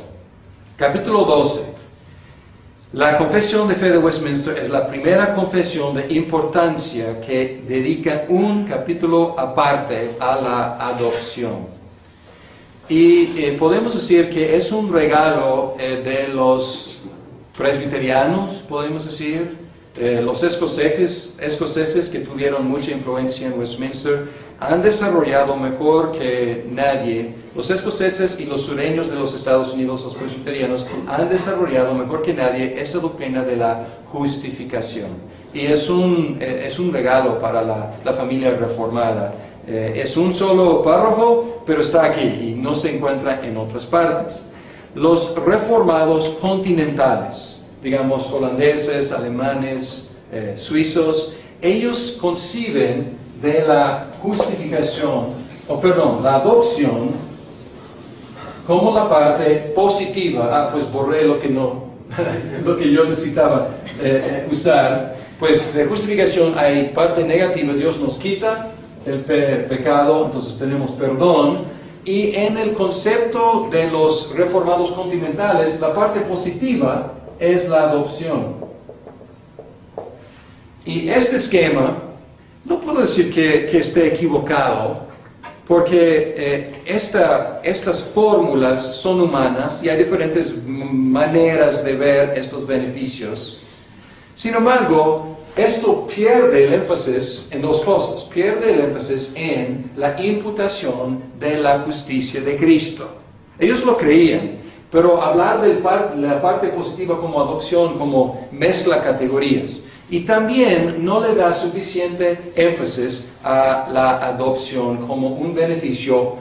Capítulo 12. La Confesión de Fe de Westminster es la primera confesión de importancia que dedica un capítulo aparte a la adopción. Y podemos decir que es un regalo de los presbiterianos, podemos decir, los escoceses que tuvieron mucha influencia en Westminster han desarrollado mejor que nadie. Los escoceses y los sureños de los Estados Unidos, los presbiterianos, han desarrollado mejor que nadie esta doctrina de la justificación. Y es un regalo para la familia reformada. Es un solo párrafo, pero está aquí y no se encuentra en otras partes. Los reformados continentales, digamos holandeses, alemanes, suizos, ellos conciben de la justificación, la adopción, como la parte positiva. Pues borré lo que yo necesitaba usar. Pues de justificación hay parte negativa, Dios nos quita el pecado, entonces tenemos perdón. Y en el concepto de los reformados continentales, la parte positiva es la adopción. Y este esquema, no puedo decir que esté equivocado, porque estas fórmulas son humanas y hay diferentes maneras de ver estos beneficios. Sin embargo, esto pierde el énfasis en dos cosas. Pierde el énfasis en la imputación de la justicia de Cristo. Ellos lo creían, pero hablar de la parte positiva como adopción, como mezcla categorías. Y también no le da suficiente énfasis a la adopción como un beneficio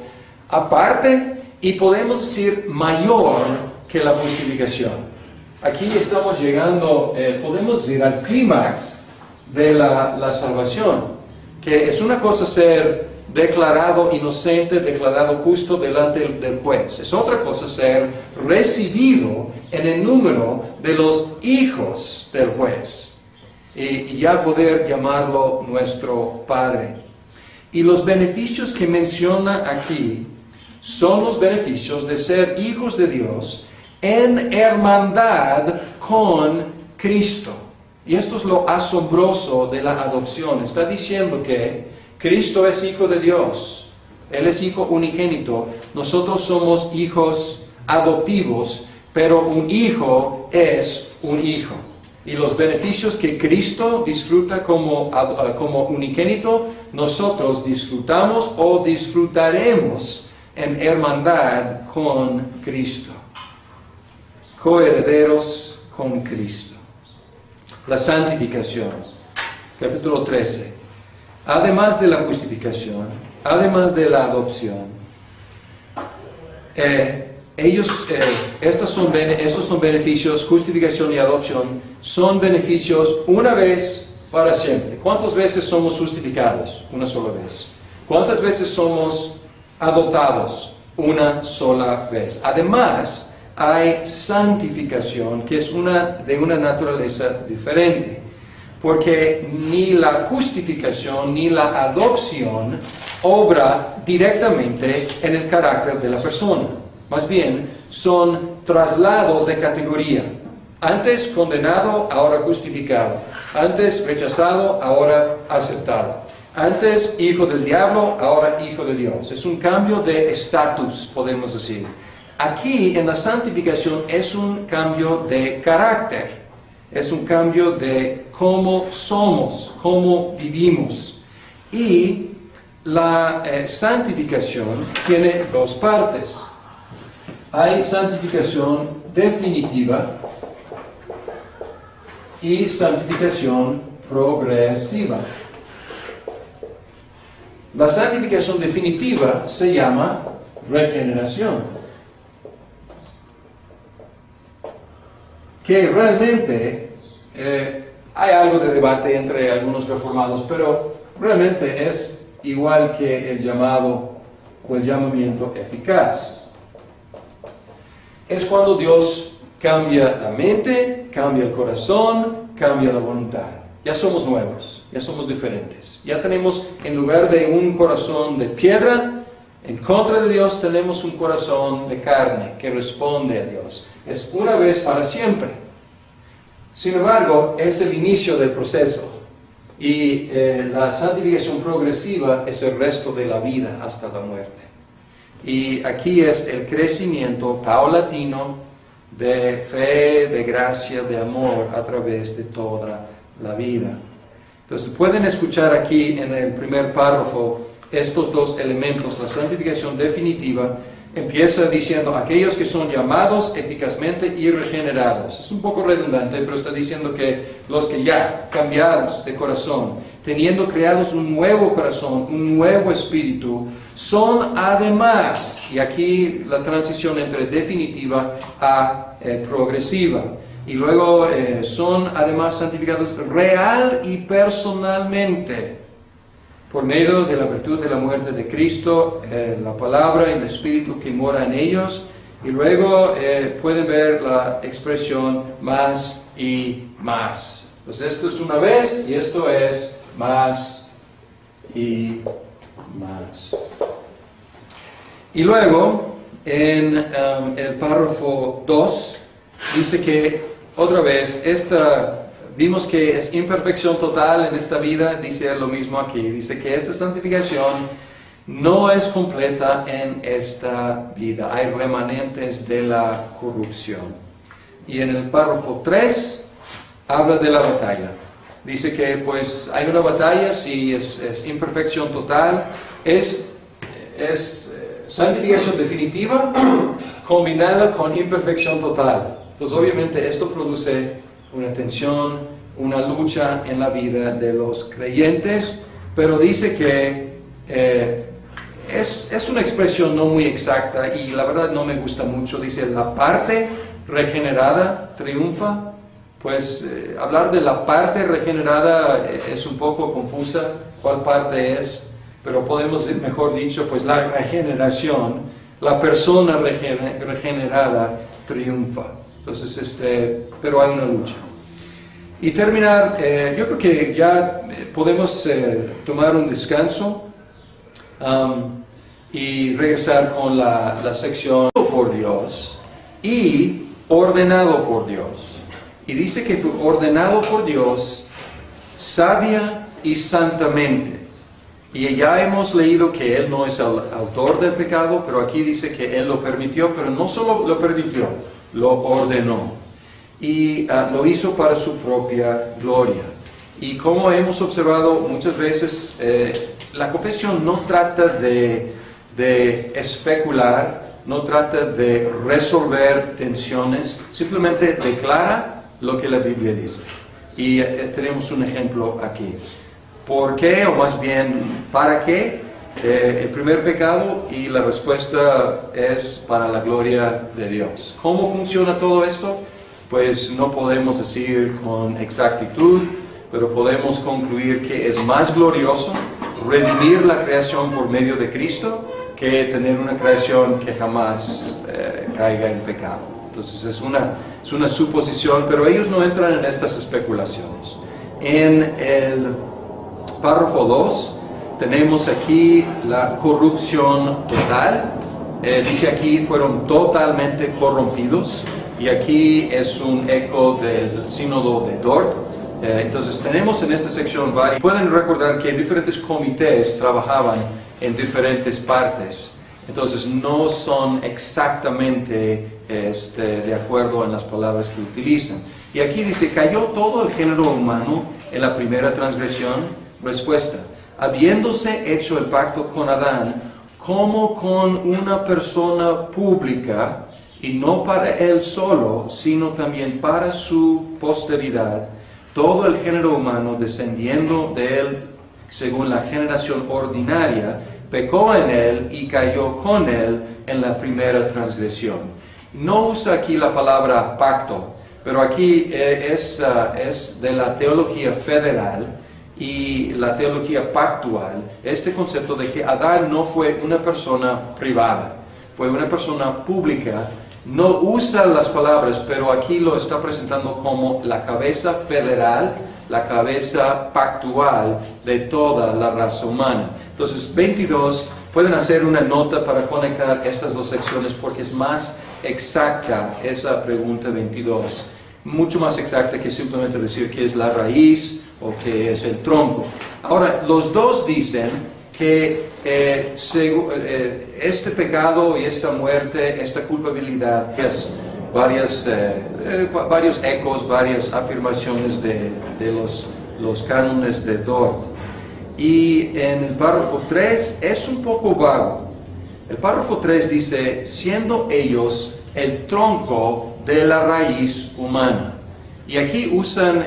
aparte y podemos decir mayor que la justificación. Aquí estamos llegando, podemos decir, al clímax de la salvación, que es una cosa ser declarado inocente, declarado justo delante del juez. Es otra cosa ser recibido en el número de los hijos del juez y ya poder llamarlo nuestro Padre. Y los beneficios que menciona aquí son los beneficios de ser hijos de Dios en hermandad con Cristo. Y esto es lo asombroso de la adopción. Está diciendo que Cristo es hijo de Dios. Él es hijo unigénito. Nosotros somos hijos adoptivos, pero un hijo es un hijo. Y los beneficios que Cristo disfruta como unigénito, nosotros disfrutamos o disfrutaremos en hermandad con Cristo. Coherederos con Cristo. La santificación, capítulo 13. Además de la justificación, además de la adopción, estos son beneficios, justificación y adopción, son beneficios una vez para siempre. ¿Cuántas veces somos justificados? Una sola vez. ¿Cuántas veces somos adoptados? Una sola vez. Además, hay santificación, que es de una naturaleza diferente, porque ni la justificación ni la adopción obra directamente en el carácter de la persona. Más bien, son traslados de categoría. Antes condenado, ahora justificado. Antes rechazado, ahora aceptado. Antes hijo del diablo, ahora hijo de Dios. Es un cambio de estatus, podemos decir. Aquí en la santificación es un cambio de carácter, es un cambio de cómo somos, cómo vivimos. Y la santificación tiene dos partes. hay santificación definitiva y santificación progresiva. La santificación definitiva se llama regeneración, que realmente hay algo de debate entre algunos reformados, pero realmente es igual que el llamado o el llamamiento eficaz. Es cuando Dios cambia la mente, cambia el corazón, cambia la voluntad. Ya somos nuevos, ya somos diferentes. Ya tenemos, en lugar de un corazón de piedra, en contra de Dios, tenemos un corazón de carne que responde a Dios. Es una vez para siempre. Sin embargo, es el inicio del proceso. Y la santificación progresiva es el resto de la vida hasta la muerte. Y aquí es el crecimiento paulatino de fe, de gracia, de amor a través de toda la vida. Entonces pueden escuchar aquí en el primer párrafo estos dos elementos. La santificación definitiva empieza diciendo aquellos que son llamados eficazmente y regenerados. Es un poco redundante, pero está diciendo que los que ya cambiados de corazón, teniendo creados un nuevo corazón, un nuevo espíritu, son además, y aquí la transición entre definitiva a progresiva, y luego son además santificados real y personalmente, por medio de la virtud de la muerte de Cristo, la palabra y el Espíritu que mora en ellos. Y luego pueden ver la expresión más y más. Pues esto es una vez y esto es más y más. Y luego, en el párrafo 2, dice que otra vez, vimos que es imperfección total en esta vida, dice lo mismo aquí. Dice que esta santificación no es completa en esta vida. Hay remanentes de la corrupción. Y en el párrafo 3 habla de la batalla. Dice que pues hay una batalla, si es imperfección total, es santificación definitiva combinada con imperfección total. Entonces obviamente esto produce una tensión, una lucha en la vida de los creyentes, pero dice que es una expresión no muy exacta y la verdad no me gusta mucho. Dice la parte regenerada triunfa. Pues hablar de la parte regenerada es un poco confusa, cuál parte es, pero podemos, mejor dicho, pues la regeneración, la persona regenerada triunfa. Entonces, pero hay una lucha. Y terminar, yo creo que ya podemos tomar un descanso y regresar con la sección por Dios y ordenado por Dios. Y dice que fue ordenado por Dios sabia y santamente. Y ya hemos leído que Él no es el autor del pecado, pero aquí dice que Él lo permitió, pero no solo lo permitió, lo ordenó. Y lo hizo para su propia gloria. Y como hemos observado muchas veces, la confesión no trata de especular, no trata de resolver tensiones, simplemente declara lo que la Biblia dice. Y tenemos un ejemplo aquí. ¿Por qué? O más bien, ¿para qué? El primer pecado, y la respuesta es para la gloria de Dios. ¿Cómo funciona todo esto? Pues no podemos decir con exactitud, pero podemos concluir que es más glorioso redimir la creación por medio de Cristo que tener una creación que jamás caiga en pecado. Entonces es una suposición, pero ellos no entran en estas especulaciones. En el párrafo 2 tenemos aquí la corrupción total. Dice aquí fueron totalmente corrompidos, y aquí es un eco del sínodo de Dort. Entonces tenemos en esta sección varios. Pueden recordar que diferentes comités trabajaban en diferentes partes, entonces no son exactamente de acuerdo en las palabras que utilizan. Y aquí dice, cayó todo el género humano en la primera transgresión. Respuesta, habiéndose hecho el pacto con Adán como con una persona pública, y no para él solo, sino también para su posteridad, todo el género humano descendiendo de él según la generación ordinaria, pecó en él y cayó con él en la primera transgresión. No usa aquí la palabra pacto, pero aquí es de la teología federal y la teología pactual, este concepto de que Adán no fue una persona privada, fue una persona pública. No usa las palabras, pero aquí lo está presentando como la cabeza federal, la cabeza pactual de toda la raza humana. Entonces, 22, pueden hacer una nota para conectar estas dos secciones porque es más exacta esa pregunta 22. Mucho más exacta que simplemente decir que es la raíz o que es el tronco. Ahora, los dos dicen que este pecado y esta muerte, esta culpabilidad, que es varios ecos, varias afirmaciones de los cánones de Dort. Y en el párrafo 3 es un poco vago. El párrafo 3 dice, siendo ellos el tronco de la raíz humana. Y aquí usan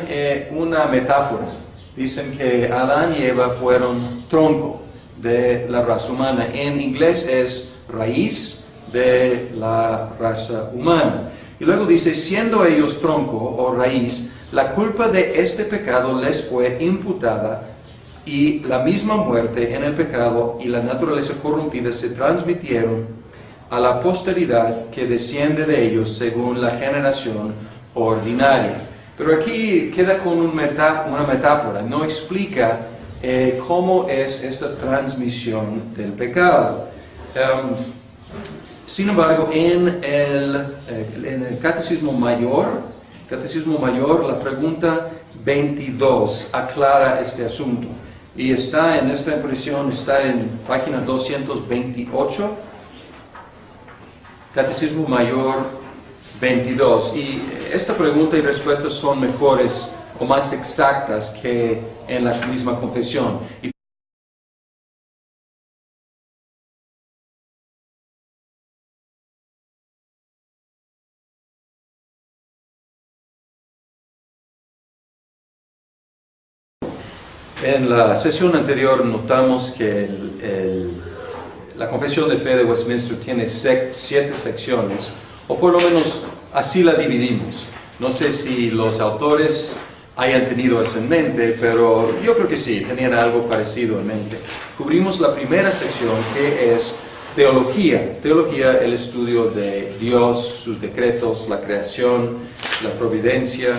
una metáfora. Dicen que Adán y Eva fueron tronco de la raza humana. En inglés es raíz de la raza humana. Y luego dice, siendo ellos tronco o raíz, la culpa de este pecado les fue imputada y la misma muerte en el pecado y la naturaleza corrompida se transmitieron a la posteridad que desciende de ellos según la generación ordinaria. Pero aquí queda con una metáfora, no explica cómo es esta transmisión del pecado. Sin embargo, en el Catecismo Mayor, la pregunta 22 aclara este asunto. Y está en esta impresión, está en página 228, Catecismo Mayor 22. Y esta pregunta y respuesta son mejores o más exactas que en la misma confesión. En la sesión anterior notamos que la Confesión de Fe de Westminster tiene 7 secciones, o por lo menos así la dividimos. No sé si los autores hayan tenido eso en mente, pero yo creo que sí, tenían algo parecido en mente. Cubrimos la primera sección, que es teología. Teología, el estudio de Dios, sus decretos, la creación, la providencia,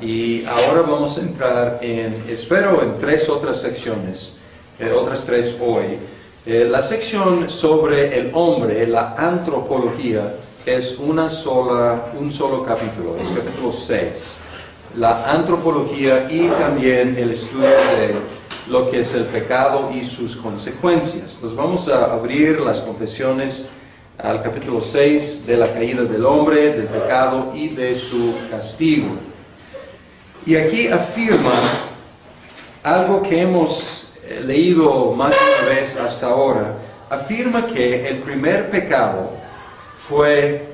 y ahora vamos a entrar espero en 3 otras secciones, otras 3 hoy. La sección sobre el hombre, la antropología, es un solo capítulo, es capítulo 6. La antropología y también el estudio de lo que es el pecado y sus consecuencias. Nos vamos a abrir las confesiones al capítulo 6 de la caída del hombre, del pecado y de su castigo. Y aquí afirma algo que hemos leído más de una vez hasta ahora. Afirma que el primer pecado fue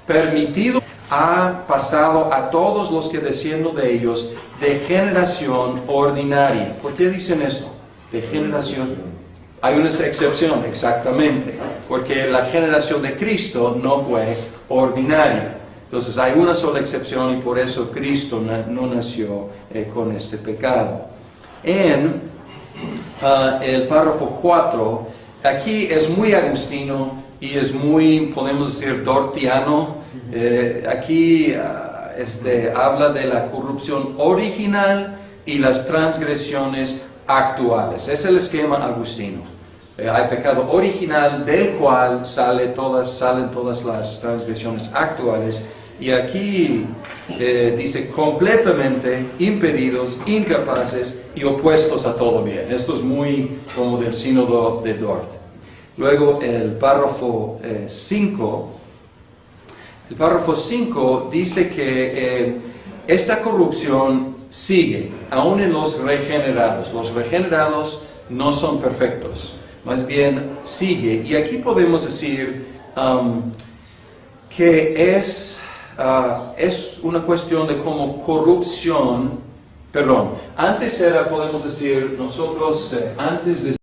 permitido, ha pasado a todos los que descienden de ellos de generación ordinaria. ¿Por qué dicen esto? De generación. Hay una excepción, exactamente, porque la generación de Cristo no fue ordinaria. Entonces hay una sola excepción y por eso Cristo no nació con este pecado. En el párrafo 4, aquí es muy agustino y es muy, podemos decir, dortiano. Aquí habla de la corrupción original y las transgresiones actuales. Es el esquema agustino. Hay pecado original del cual salen todas las transgresiones actuales. Y aquí dice completamente impedidos, incapaces y opuestos a todo bien. Esto es muy como del sínodo de Dort. Luego el párrafo 5. El párrafo 5 dice que esta corrupción sigue, aún en los regenerados. Los regenerados no son perfectos, más bien sigue. Y aquí podemos decir que es una cuestión de cómo corrupción, perdón, antes era, podemos decir, nosotros antes de